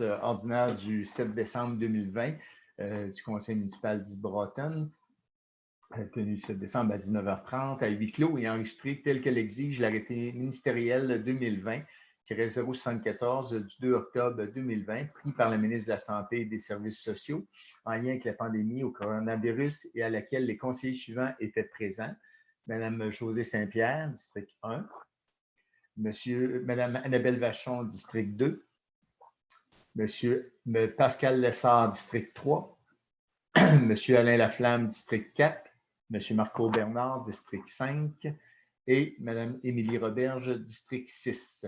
ordinaire du 7 décembre 2020 du Conseil municipal d'East-Broughton, tenu le 7 décembre à 19h30 à huis clos et enregistré tel que l'exige l'arrêté ministériel 2020-074 du 2 octobre 2020, pris par la ministre de la Santé et des Services sociaux en lien avec la pandémie au coronavirus et à laquelle les conseillers suivants étaient présents. Mme Josée Saint-Pierre, district 1, Mme Annabelle Vachon, district 2, M. Pascal Lessard, district 3, M. Alain Laflamme, district 4, M. Marco Bernard, district 5 et Mme Émilie Roberge, district 6.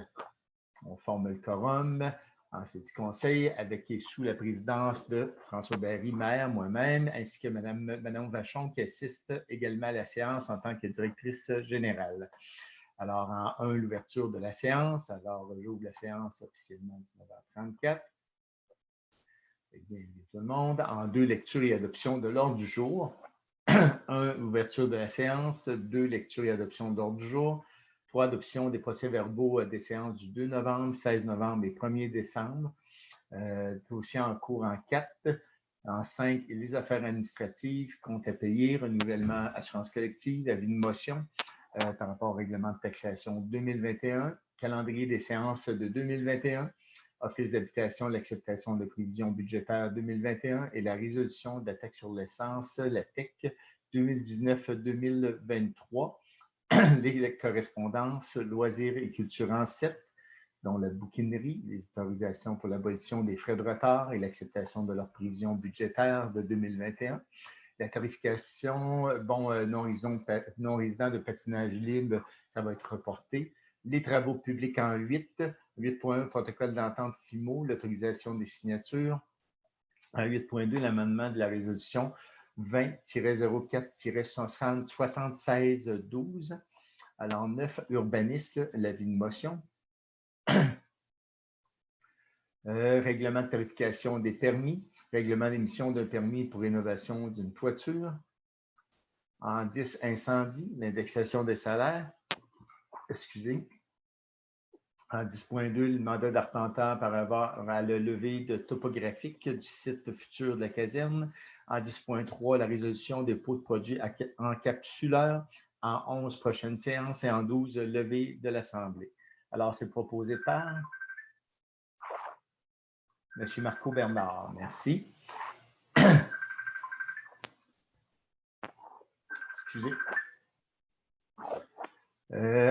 On forme le quorum en ce conseil avec et sous la présidence de François Barry, maire, moi-même, ainsi que Mme Vachon qui assiste également à la séance en tant que directrice générale. Alors, en 1, l'ouverture de la séance. Alors, j'ouvre la séance officiellement à 19h34. Bienvenue tout le monde. En 2, lecture et adoption de l'ordre du jour. 1, ouverture de la séance. 2, lecture et adoption de l'ordre du jour. 3, adoption des procès-verbaux des séances du 2 novembre, 16 novembre et 1er décembre. Dossier en cours en 4. En 5, les affaires administratives, comptes à payer, renouvellement, assurance collective, avis de motion par rapport au règlement de taxation 2021, calendrier des séances de 2021, Office d'habitation, l'acceptation de prévisions budgétaires 2021 et la résolution de la taxe sur l'essence, la TEC 2019-2023, les correspondances, loisirs et culture en 7, dont la bouquinerie, les autorisations pour l'abolition des frais de retard et l'acceptation de leurs prévisions budgétaires de 2021, la tarification, non-résidents de patinage libre, ça va être reporté. Les travaux publics en 8, 8.1, protocole d'entente FIMO, l'autorisation des signatures. En 8.2, l'amendement de la résolution 20-04-76-12. Alors, 9, urbanisme, l'avis de motion. Règlement de tarification des permis, règlement d'émission d'un permis pour rénovation d'une toiture. En 10, incendie, l'indexation des salaires. Excusez. En 10.2, le mandat d'arpenteur par rapport à la levée de topographique du site futur de la caserne. En 10.3, la résolution des pots de produits encapsuleurs. En 11, prochaine séance. Et en 12, levée de l'Assemblée. Alors, c'est proposé par M. Marco Bernard. Merci. Excusez.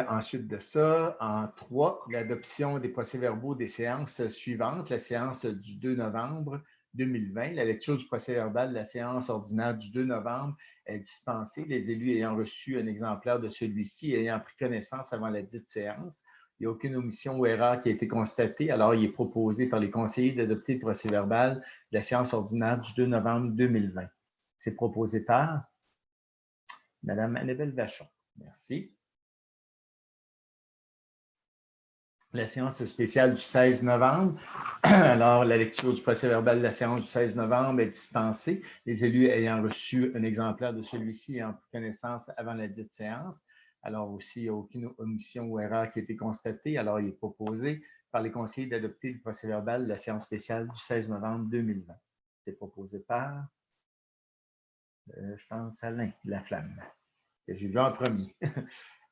Ensuite de ça, en 3, l'adoption des procès-verbaux des séances suivantes. La séance du 2 novembre 2020, la lecture du procès-verbal de la séance ordinaire du 2 novembre est dispensée, les élus ayant reçu un exemplaire de celui-ci et ayant pris connaissance avant la dite séance. Il n'y a aucune omission ou erreur qui a été constatée, alors il est proposé par les conseillers d'adopter le procès-verbal de la séance ordinaire du 2 novembre 2020. C'est proposé par Mme Annabelle Vachon. Merci. La séance spéciale du 16 novembre. Alors, la lecture du procès-verbal de la séance du 16 novembre est dispensée, les élus ayant reçu un exemplaire de celui-ci et en pris connaissance avant la dite séance. Alors aussi, il n'y a aucune omission ou erreur qui a été constatée. Alors, il est proposé par les conseillers d'adopter le procès-verbal de la séance spéciale du 16 novembre 2020. C'est proposé par, je pense, Alain Laflamme, que j'ai vu en premier.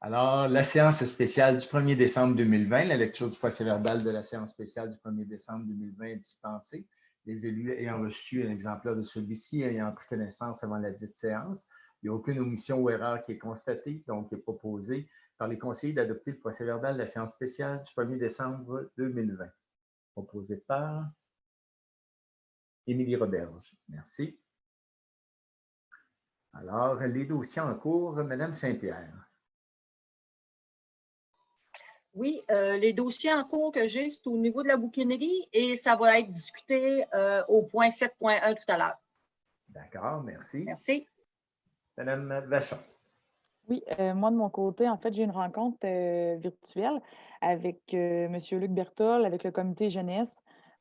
Alors, la séance spéciale du 1er décembre 2020, la lecture du procès-verbal de la séance spéciale du 1er décembre 2020 est dispensée. Les élus ayant reçu un exemplaire de celui-ci ayant pris connaissance avant la dite séance. Il n'y a aucune omission ou erreur qui est constatée, donc il est proposé par les conseillers d'adopter le procès-verbal de la séance spéciale du 1er décembre 2020. Proposé par Émilie Roberge. Merci. Alors, les dossiers en cours, Mme Saint-Pierre. Oui, les dossiers en cours que j'ai, c'est au niveau de la bouquinerie et ça va être discuté au point 7.1 tout à l'heure. D'accord, merci. Merci. Madame Vachon. Oui, moi de mon côté, en fait, j'ai une rencontre virtuelle avec M. Luc Berthold, avec le comité jeunesse,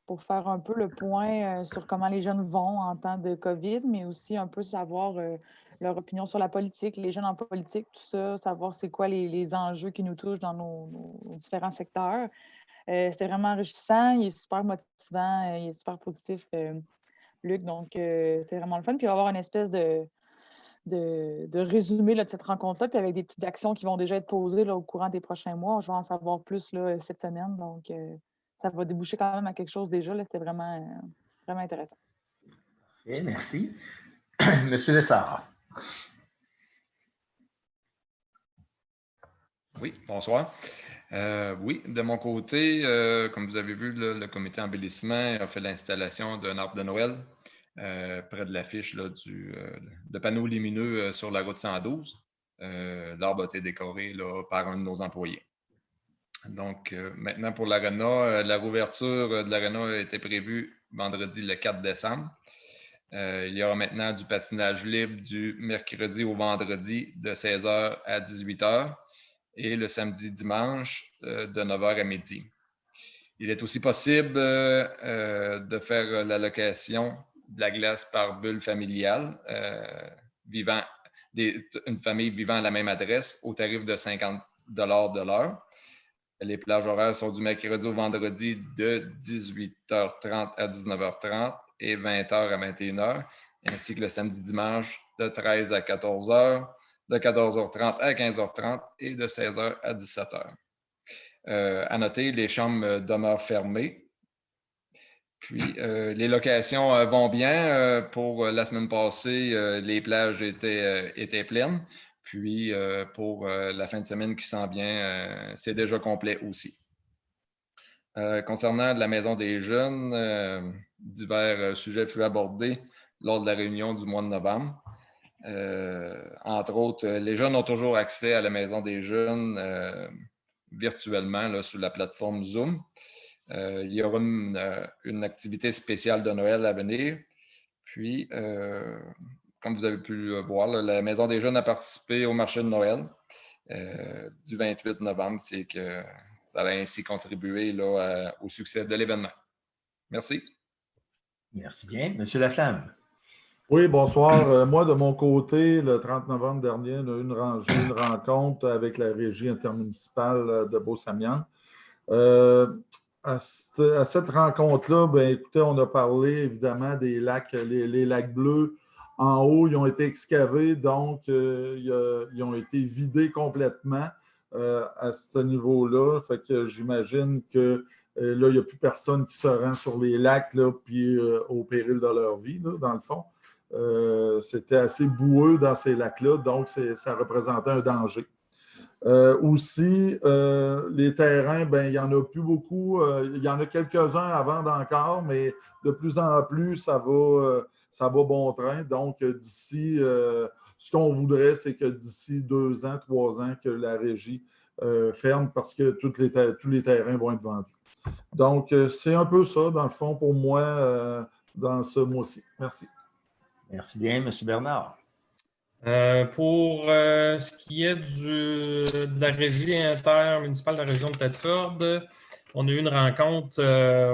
pour faire un peu le point sur comment les jeunes vont en temps de COVID, mais aussi un peu savoir leur opinion sur la politique, les jeunes en politique, tout ça, savoir c'est quoi les enjeux qui nous touchent dans nos différents secteurs. C'était vraiment enrichissant. Il est super motivant. Il est super positif, Luc. Donc, c'était vraiment le fun. Puis, il va y avoir une espèce de résumé là, de cette rencontre-là, puis avec des petites actions qui vont déjà être posées là, au courant des prochains mois. Je vais en savoir plus là, cette semaine. Donc, ça va déboucher quand même à quelque chose déjà. C'était vraiment, vraiment intéressant. Et merci. Monsieur Lessard. Oui, bonsoir. Oui, de mon côté, comme vous avez vu, le comité embellissement a fait l'installation d'un arbre de Noël près de l'affiche de panneaux lumineux sur la route 112. L'arbre a été décoré là, par un de nos employés. Donc, maintenant pour l'aréna, la rouverture de l'aréna a été prévue vendredi le 4 décembre. Il y aura maintenant du patinage libre du mercredi au vendredi de 16h à 18h et le samedi-dimanche de 9h à midi. Il est aussi possible de faire la location de la glace par bulle familiale, une famille vivant à la même adresse au tarif de 50 de l'heure. Les plages horaires sont du mercredi au vendredi de 18h30 à 19h30 et 20h à 21h, ainsi que le samedi-dimanche de 13h à 14h, de 14h30 à 15h30 et de 16h à 17h. À noter, les chambres demeurent fermées. Puis, les locations vont bien. Pour la semaine passée, les plages étaient pleines. Puis, pour la fin de semaine qui s'en vient, c'est déjà complet aussi. Concernant la Maison des jeunes, divers sujets furent abordés lors de la réunion du mois de novembre. Entre autres, les jeunes ont toujours accès à la Maison des jeunes virtuellement là, sur la plateforme Zoom. Il y aura une activité spéciale de Noël à venir. Puis, comme vous avez pu le voir, là, la Maison des jeunes a participé au marché de Noël du 28 novembre. C'est que ça va ainsi contribuer là, au succès de l'événement. Merci. Merci bien. Monsieur Laflamme. Oui, bonsoir. Moi, de mon côté, le 30 novembre dernier, on a j'ai eu une rencontre avec la régie intermunicipale de Beausamian. À cette rencontre-là, ben, écoutez, on a parlé évidemment des lacs, les lacs bleus. En haut, ils ont été excavés, donc ils ont été vidés complètement à ce niveau-là. Fait que j'imagine que là, il n'y a plus personne qui se rend sur les lacs, là, puis au péril de leur vie, là, dans le fond. C'était assez boueux dans ces lacs-là, donc ça représentait un danger. Aussi, les terrains, ben, il n'y en a plus beaucoup. Il y en a quelques-uns à vendre encore, mais de plus en plus, ça va bon train. Donc, d'ici, ce qu'on voudrait, c'est que d'ici 2 ans, 3 ans, que la régie ferme parce que tous les terrains vont être vendus. Donc, c'est un peu ça, dans le fond, pour moi, dans ce mois-ci. Merci. Merci bien, M. Bernard. Pour ce qui est de la régie intermunicipale de la région de Thetford, on a eu une rencontre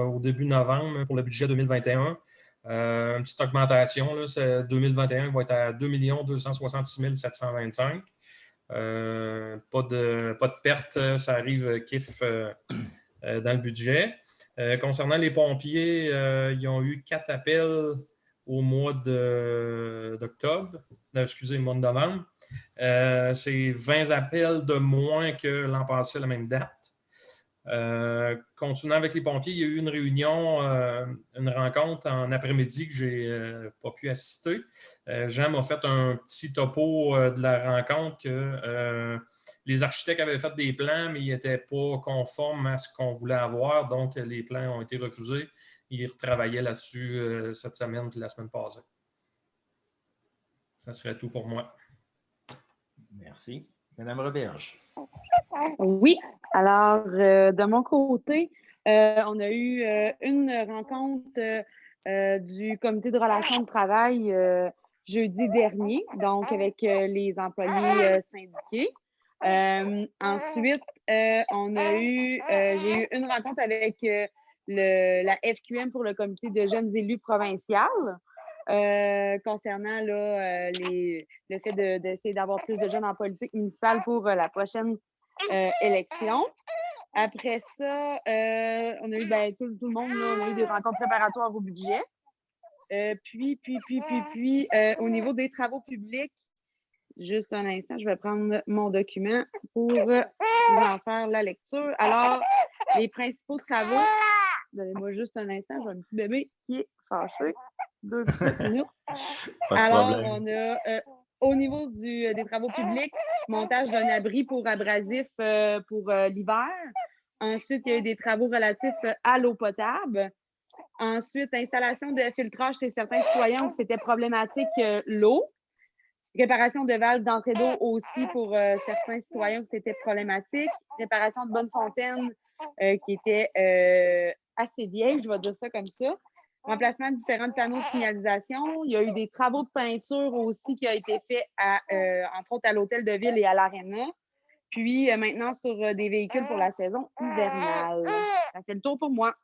au début novembre pour le budget 2021. Une petite augmentation. Là, 2021 va être à 2 266 725. Pas de perte, ça arrive kiff dans le budget. Concernant les pompiers, ils ont eu 4 appels au mois d'octobre, excusez, le mois de novembre. C'est 20 appels de moins que l'an passé à la même date. Continuant avec les pompiers, il y a eu une réunion, une rencontre en après-midi que je n'ai pas pu assister. Jean m'a fait un petit topo de la rencontre que les architectes avaient fait des plans, mais ils n'étaient pas conformes à ce qu'on voulait avoir, donc les plans ont été refusés. Ils retravaillaient là-dessus cette semaine et la semaine passée. Ça serait tout pour moi. Merci. Madame Roberge. Oui, alors de mon côté, on a eu une rencontre du comité de relations de travail jeudi dernier, donc avec les employés syndiqués. Ensuite, j'ai eu une rencontre avec la FQM pour le comité de jeunes élus provincial. Concernant là, le fait d'essayer d'avoir plus de jeunes en politique municipale pour la prochaine élection. Après ça, on a eu tout le monde, là, on a eu des rencontres préparatoires au budget. Puis, au niveau des travaux publics, juste un instant, je vais prendre mon document pour vous en faire la lecture. Alors, les principaux travaux, donnez-moi juste un instant, j'ai un petit bébé qui est fâché. 2 petites minutes. Pas de Alors, problème. on a au niveau des travaux publics, montage d'un abri pour abrasif pour l'hiver. Ensuite, il y a eu des travaux relatifs à l'eau potable. Ensuite, installation de filtrage chez certains citoyens où c'était problématique l'eau. Réparation de valves d'entrée d'eau aussi pour certains citoyens où c'était problématique. Réparation de bonnes fontaines qui étaient assez vieilles, je vais dire ça comme ça. Remplacement de différents panneaux de signalisation. Il y a eu des travaux de peinture aussi qui ont été faits, entre autres, à l'Hôtel de Ville et à l'Arena. Puis maintenant sur des véhicules pour la saison hivernale. Ça fait le tour pour moi.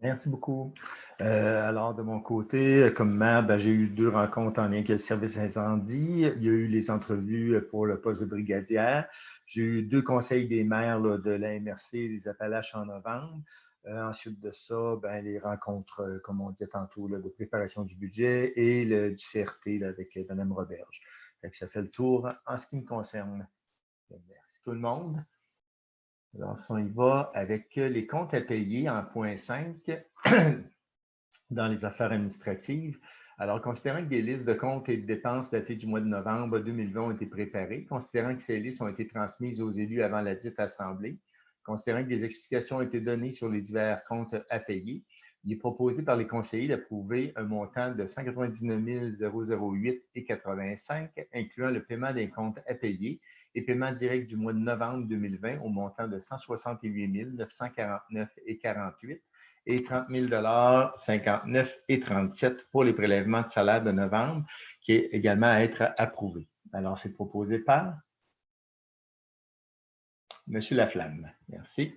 Merci beaucoup. Alors, de mon côté, comme maire, j'ai eu 2 rencontres en lien avec le service incendie. Il y a eu les entrevues pour le poste de brigadière. J'ai eu 2 conseils des maires là, de la MRC des Appalaches en novembre. Ensuite de ça, les rencontres, comme on disait tantôt, là, de préparation du budget et du CRT là, avec Mme Roberge. Ça fait le tour en ce qui me concerne. Merci tout le monde. Alors, si on y va avec les comptes à payer en point 5 dans les affaires administratives. Alors, considérant que des listes de comptes et de dépenses datées du mois de novembre 2020 ont été préparées, considérant que ces listes ont été transmises aux élus avant la dite assemblée, considérant que des explications ont été données sur les divers comptes à payer, il est proposé par les conseillers d'approuver un montant de 199 008,85, incluant le paiement des comptes à payer et paiement direct du mois de novembre 2020 au montant de 168 949,48 et 30 059,37 pour les prélèvements de salaire de novembre, qui est également à être approuvé. Alors, c'est proposé par M. Laflamme. Merci.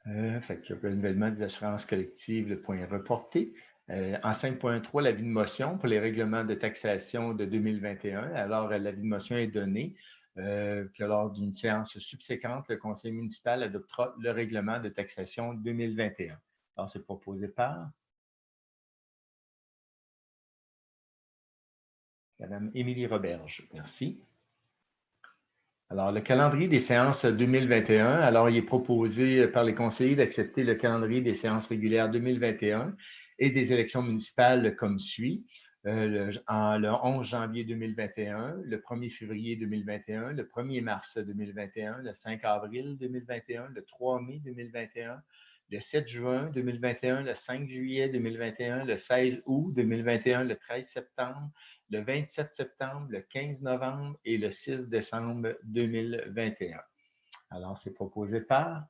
Fait que le renouvellement des assurances collectives, le point reporté. En 5.3, l'avis de motion pour les règlements de taxation de 2021. Alors, l'avis de motion est donné. Puis lors d'une séance subséquente, le conseil municipal adoptera le règlement de taxation 2021. Alors, c'est proposé par Mme Émilie Roberge. Merci. Alors, le calendrier des séances 2021, alors il est proposé par les conseillers d'accepter le calendrier des séances régulières 2021 et des élections municipales comme suit. Le 11 janvier 2021, le 1er février 2021, le 1er mars 2021, le 5 avril 2021, le 3 mai 2021, le 7 juin 2021, le 5 juillet 2021, le 16 août 2021, le 13 septembre, le 27 septembre, le 15 novembre et le 6 décembre 2021. Alors, c'est proposé par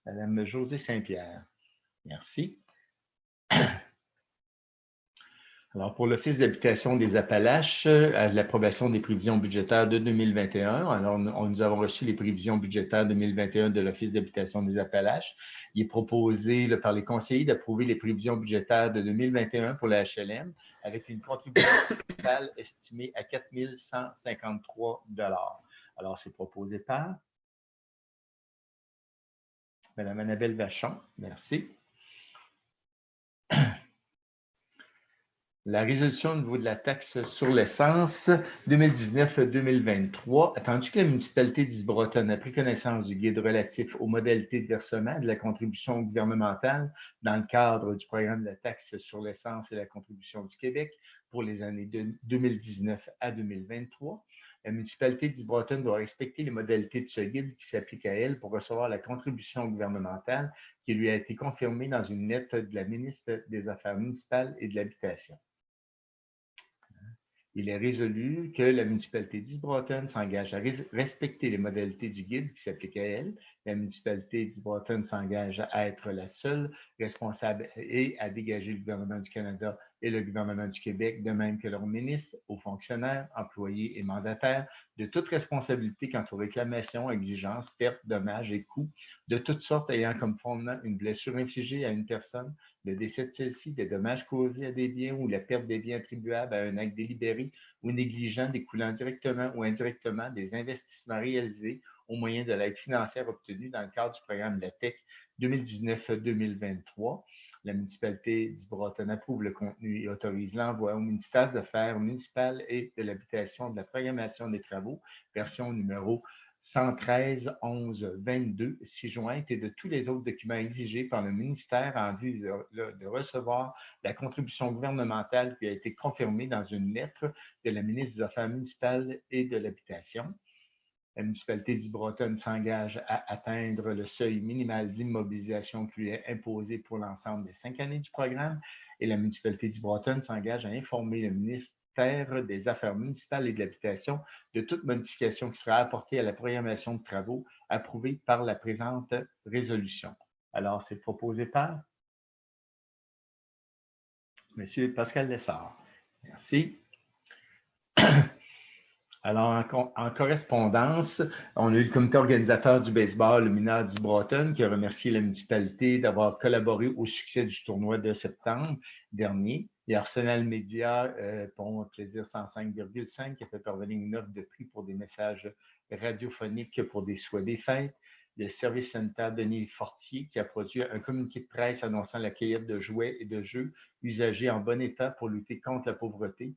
Mme Josée Saint-Pierre. Merci. Alors, pour l'Office d'habitation des Appalaches, l'approbation des prévisions budgétaires de 2021. Alors, nous avons reçu les prévisions budgétaires 2021 de l'Office d'habitation des Appalaches. Il est proposé par les conseillers d'approuver les prévisions budgétaires de 2021 pour la HLM avec une contribution totale estimée à 4 153 $. Alors, c'est proposé par Mme Annabelle Vachon. Merci. La résolution au niveau de la taxe sur l'essence 2019-2023, attendu que la municipalité d'Isle-Bretonne a pris connaissance du guide relatif aux modalités de versement de la contribution gouvernementale dans le cadre du programme de la taxe sur l'essence et la contribution du Québec pour les années de 2019 à 2023, la municipalité d'Isle-Bretonne doit respecter les modalités de ce guide qui s'appliquent à elle pour recevoir la contribution gouvernementale qui lui a été confirmée dans une lettre de la ministre des Affaires municipales et de l'Habitation. Il est résolu que la municipalité d'Isle-Bretonne s'engage à respecter les modalités du guide qui s'appliquent à elle. La municipalité d'Isle-Bretonne s'engage à être la seule responsable et à dégager le gouvernement du Canada et le gouvernement du Québec, de même que leurs ministres, aux fonctionnaires, employés et mandataires, de toute responsabilité quant aux réclamations, exigences, pertes, dommages et coûts, de toutes sortes ayant comme fondement une blessure infligée à une personne, le décès de celle-ci, des dommages causés à des biens ou la perte des biens attribuables à un acte délibéré ou négligent découlant directement ou indirectement des investissements réalisés au moyen de l'aide financière obtenue dans le cadre du programme LATEC 2019-2023. La municipalité d'Isle-Broughton approuve le contenu et autorise l'envoi au ministère des Affaires municipales et de l'habitation de la programmation des travaux, version numéro 113-11-22, ci-jointe, et de tous les autres documents exigés par le ministère en vue de recevoir la contribution gouvernementale qui a été confirmée dans une lettre de la ministre des Affaires municipales et de l'Habitation. La municipalité d'Isle-Broughton s'engage à atteindre le seuil minimal d'immobilisation qui lui est imposé pour l'ensemble des 5 années du programme, et la municipalité d'Isle-Broughton s'engage à informer le ministère des Affaires municipales et de l'Habitation de toute modification qui sera apportée à la programmation de travaux approuvée par la présente résolution. Alors, c'est proposé par M. Pascal Lessard. Merci. Alors, en correspondance, on a eu le comité organisateur du baseball, le mineur d'Isle-Broughton, qui a remercié la municipalité d'avoir collaboré au succès du tournoi de septembre dernier. Et Arsenal Média, pour Plaisir 105,5, qui a fait parvenir une offre de prix pour des messages radiophoniques pour des souhaits des fêtes. Le Service Center Denis Fortier, qui a produit un communiqué de presse annonçant la cueillette de jouets et de jeux usagés en bon état pour lutter contre la pauvreté.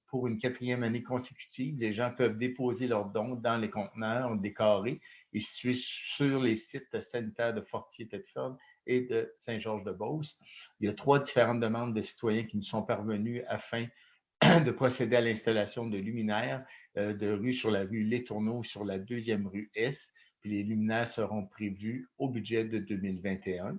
Pour une 4e année consécutive, les gens peuvent déposer leurs dons dans les conteneurs décorés et situés sur les sites sanitaires de Fortier-Thetford et de Saint-Georges-de-Beauce. Il y a 3 différentes demandes de citoyens qui nous sont parvenues afin de procéder à l'installation de luminaires de rue sur la rue Les Tourneaux sur la 2e rue S. Puis les luminaires seront prévus au budget de 2021.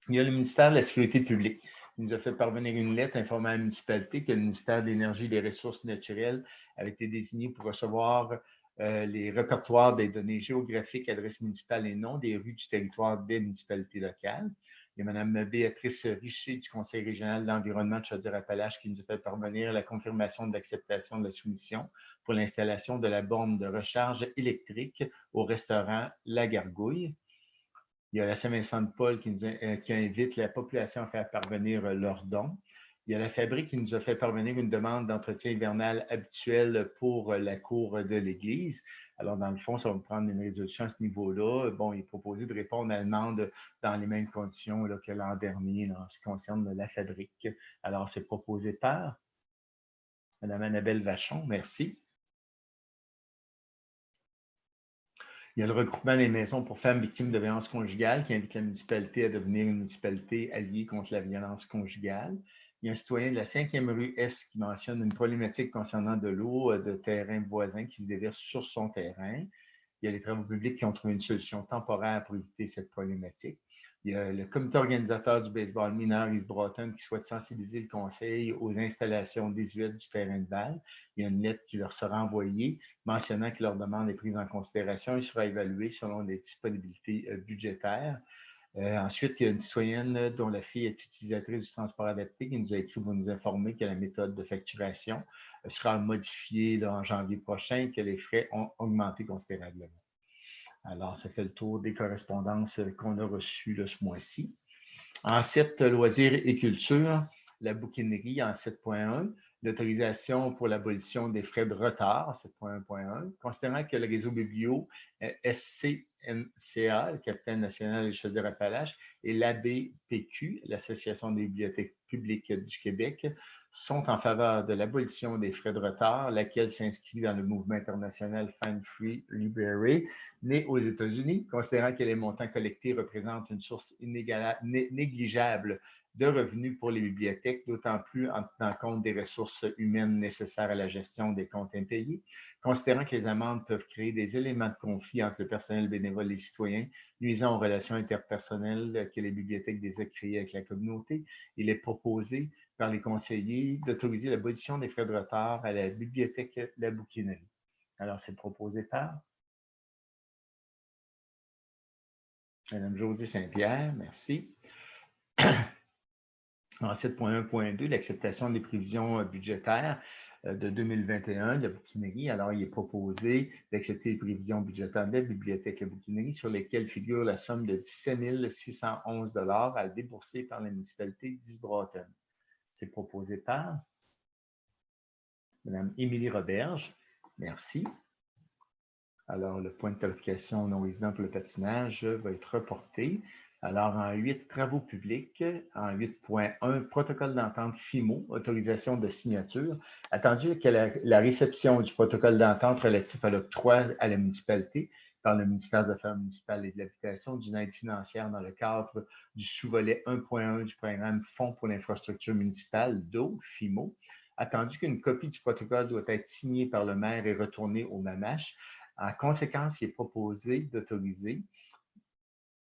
Il y a le ministère de la Sécurité publique. Il nous a fait parvenir une lettre informant la municipalité que le ministère de l'Énergie et des Ressources naturelles avait été désigné pour recevoir les répertoires des données géographiques, adresses municipales et noms des rues du territoire des municipalités locales. Il y a Mme Béatrice Richer du Conseil régional de l'environnement de Chaudière-Appalaches qui nous a fait parvenir la confirmation de l'acceptation de la soumission pour l'installation de la borne de recharge électrique au restaurant La Gargouille. Il y a la Saint-Vincent-de-Paul qui invite la population à faire parvenir leurs dons. Il y a la Fabrique qui nous a fait parvenir une demande d'entretien hivernal habituel pour la cour de l'Église. Alors, dans le fond, ça va me prendre une résolution à ce niveau-là. Bon, il est proposé de répondre à la demande dans les mêmes conditions là, que l'an dernier en ce qui concerne la Fabrique. Alors, c'est proposé par Mme Annabelle Vachon. Merci. Il y a le regroupement des maisons pour femmes victimes de violences conjugales qui invite la municipalité à devenir une municipalité alliée contre la violence conjugale. Il y a un citoyen de la 5e rue Est qui mentionne une problématique concernant de l'eau de terrain voisin qui se déverse sur son terrain. Il y a les travaux publics qui ont trouvé une solution temporaire pour éviter cette problématique. Il y a le comité organisateur du baseball mineur Isle-Broughton qui souhaite sensibiliser le conseil aux installations désuètes du terrain de balle. Il y a une lettre qui leur sera envoyée mentionnant que leur demande est prise en considération et sera évaluée selon les disponibilités budgétaires. Ensuite, il y a une citoyenne dont la fille est utilisatrice du transport adapté qui nous a écrit pour nous informer que la méthode de facturation sera modifiée là, en janvier prochain et que les frais ont augmenté considérablement. Alors, ça fait le tour des correspondances qu'on a reçues là, ce mois-ci. En 7, loisirs et culture, la bouquinerie en 7.1, l'autorisation pour l'abolition des frais de retard, 7.1.1, considérant que le réseau biblio SCNCA, le Capitaine national des Chaudière-Appalaches, et l'ABPQ, l'Association des bibliothèques publiques du Québec, sont en faveur de l'abolition des frais de retard, laquelle s'inscrit dans le mouvement international Fine Free Library, né aux États-Unis, considérant que les montants collectés représentent une source négligeable de revenus pour les bibliothèques, d'autant plus en tenant compte des ressources humaines nécessaires à la gestion des comptes impayés, considérant que les amendes peuvent créer des éléments de conflit entre le personnel bénévole et les citoyens, nuisant aux relations interpersonnelles que les bibliothèques désirent créer avec la communauté. Il est proposé par les conseillers d'autoriser l'abolition des frais de retard à la bibliothèque La Bouquinerie. Alors, c'est proposé par Mme Josée Saint-Pierre, merci. En 7.1.2, l'acceptation des prévisions budgétaires de 2021 de la bouquinerie. Alors, il est proposé d'accepter les prévisions budgétaires de la bibliothèque La Bouquinerie sur lesquelles figure la somme de 17 611 $ à débourser par la municipalité d'Isle-Broughton. C'est proposé par Mme Émilie Roberge. Merci. Alors, le point de qualification non résident pour le patinage va être reporté. Alors, en 8, travaux publics, en 8.1, protocole d'entente FIMO, autorisation de signature. Attendu que la réception du protocole d'entente relatif à l'octroi à la municipalité par le ministère des Affaires municipales et de l'Habitation d'une aide financière dans le cadre du sous-volet 1.1 du programme Fonds pour l'infrastructure municipale d'eau, FIMO. Attendu qu'une copie du protocole doit être signée par le maire et retournée au MAMACH. En conséquence, il est proposé d'autoriser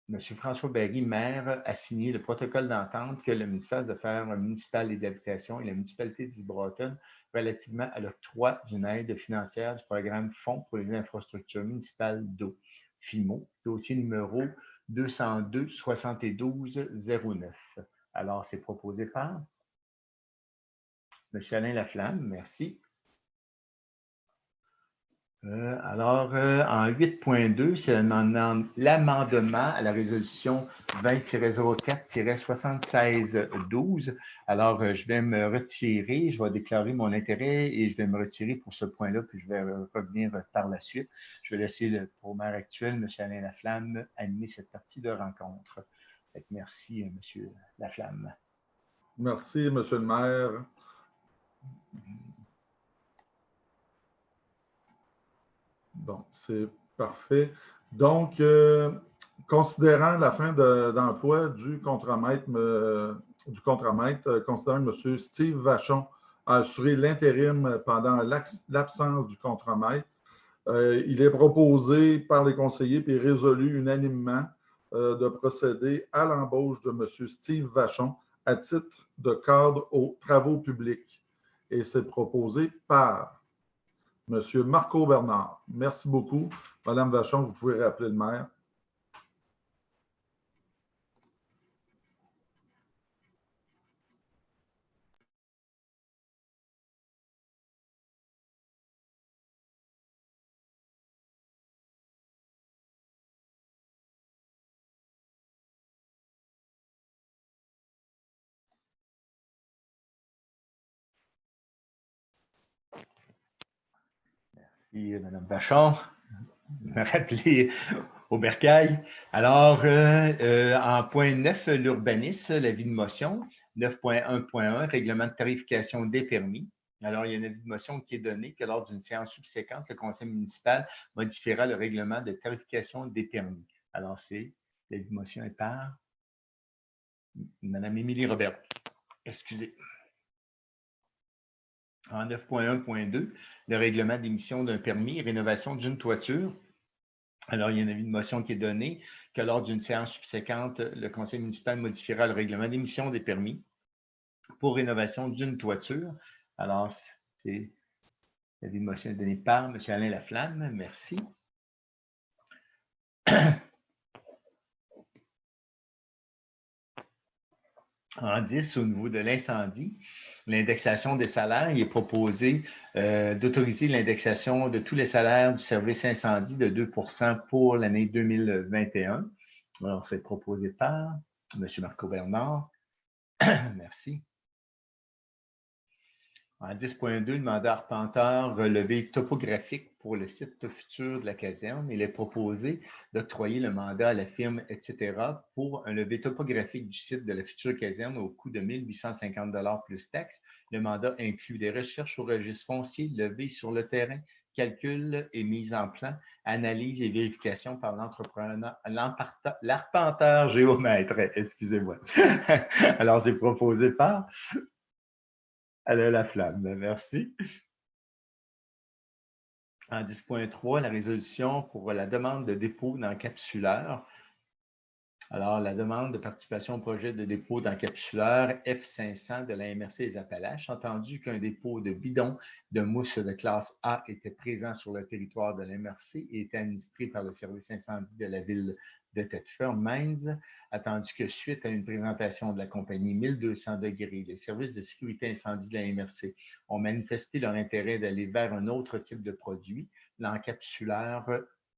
M. François Berry, maire, a signé le protocole d'entente que le ministère des Affaires municipales et de l'Habitation et la municipalité d'Isle-Bretonne relativement à l'octroi d'une aide financière du programme Fonds pour les infrastructures municipales d'eau, FIMO, dossier numéro 202 72 09. Alors, c'est proposé par M. Alain Laflamme. Merci. En 8.2, c'est l'amendement à la résolution 20-04-7612. Alors, je vais me retirer, je vais déclarer mon intérêt et je vais me retirer pour ce point-là, puis je vais revenir par la suite. Je vais laisser pour maire actuel, M. Alain Laflamme, animer cette partie de rencontre. Merci, M. Laflamme. Merci, M. le maire. Bon, c'est parfait. Donc, considérant la fin d'emploi du contremaître, considérant que M. Steve Vachon a assuré l'intérim pendant l'absence du contremaître, il est proposé par les conseillers et résolu unanimement de procéder à l'embauche de M. Steve Vachon à titre de cadre aux travaux publics. Et c'est proposé par M. Marco Bernard. Merci beaucoup. Mme Vachon, vous pouvez rappeler le maire. Merci, Mme Vachon. Me rappeler au bercail. Alors, en point 9, l'urbanisme, l'avis de motion. 9.1.1, règlement de tarification des permis. Alors, il y a un avis de motion qui est donné que lors d'une séance subséquente, le conseil municipal modifiera le règlement de tarification des permis. Alors, l'avis de motion est par Mme Émilie Robert. Excusez. En 9.1.2, le règlement d'émission d'un permis et rénovation d'une toiture. Alors, il y a un avis de motion qui est donné que lors d'une séance subséquente, le conseil municipal modifiera le règlement d'émission des permis pour rénovation d'une toiture. Alors, l'avis de motion est donné par M. Alain Laflamme. Merci. En 10, au niveau de l'incendie, l'indexation des salaires, il est proposé d'autoriser l'indexation de tous les salaires du service incendie de 2 % pour l'année 2021. Alors, c'est proposé par M. Marco Bernard. Merci. En 10.2, le mandat arpenteur relevé topographique pour le site futur de la caserne. Il est proposé d'octroyer le mandat à la firme, etc., pour un levé topographique du site de la future caserne au coût de 1 850 $ plus taxes. Le mandat inclut des recherches au registre foncier, levées sur le terrain, calcul et mise en plan, analyse et vérification par l'arpenteur géomètre. Excusez-moi. Alors, c'est proposé par Alain Laflamme. Merci. En 10.3, la résolution pour la demande de dépôt d'encapsuleur. Alors, la demande de participation au projet de dépôt d'encapsuleur F500 de la MRC des Appalaches, entendu qu'un dépôt de bidon de mousse de classe A était présent sur le territoire de la MRC et était administré par le service incendie de la ville de Thetford, Maine, attendu que suite à une présentation de la compagnie 1200 degrés, les services de sécurité incendie de la MRC ont manifesté leur intérêt d'aller vers un autre type de produit, l'encapsuleur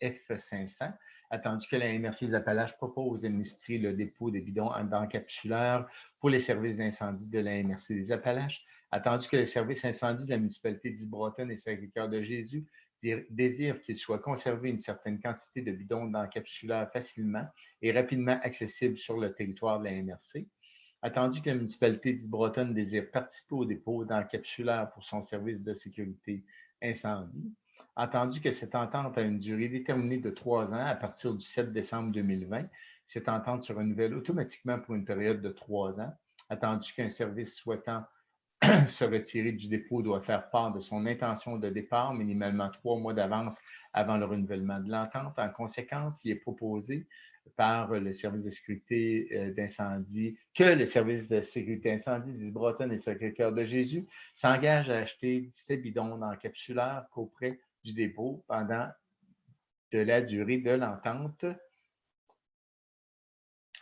F500, attendu que la MRC des Appalaches propose d'administrer le dépôt des bidons d'encapsuleurs pour les services d'incendie de la MRC des Appalaches, attendu que le service incendie de la municipalité d'Isle-Bretonne et Sacré-Cœur de Jésus désire qu'il soit conservé une certaine quantité de bidons d'encapsuleurs facilement et rapidement accessibles sur le territoire de la MRC. Attendu que la municipalité d'Isle-Bretonne désire participer au dépôt d'encapsuleurs pour son service de sécurité incendie. Attendu que cette entente a une durée déterminée de 3 ans à partir du 7 décembre 2020, cette entente se renouvelle automatiquement pour une période de 3 ans. Attendu qu'un service souhaitant se retirer du dépôt doit faire part de son intention de départ minimalement 3 mois d'avance avant le renouvellement de l'entente. En conséquence, il est proposé par le service de sécurité d'incendie que le service de sécurité incendie d'Isle-Bretonne et Sacré-Cœur de Jésus s'engage à acheter 17 bidons d'encapsuleurs auprès du dépôt pendant de la durée de l'entente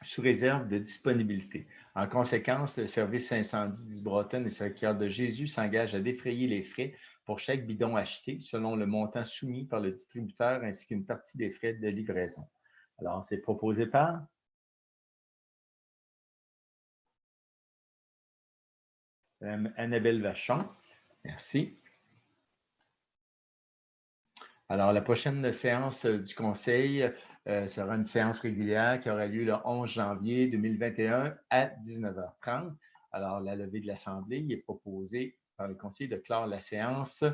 sous réserve de disponibilité. En conséquence, le service incendie d'Isle-Bretonne et Sacré-Cœur de Jésus s'engage à défrayer les frais pour chaque bidon acheté selon le montant soumis par le distributeur ainsi qu'une partie des frais de livraison. Alors, c'est proposé par Mme Annabelle Vachon. Merci. Alors, la prochaine séance du Conseil sera une séance régulière qui aura lieu le 11 janvier 2021 à 19h30. Alors, la levée de l'Assemblée, il est proposé par le Conseil de clore la séance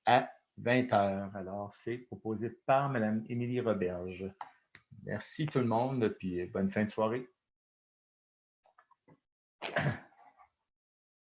à 20h. Alors, c'est proposé par Mme Émilie Roberge. Merci tout le monde, puis bonne fin de soirée.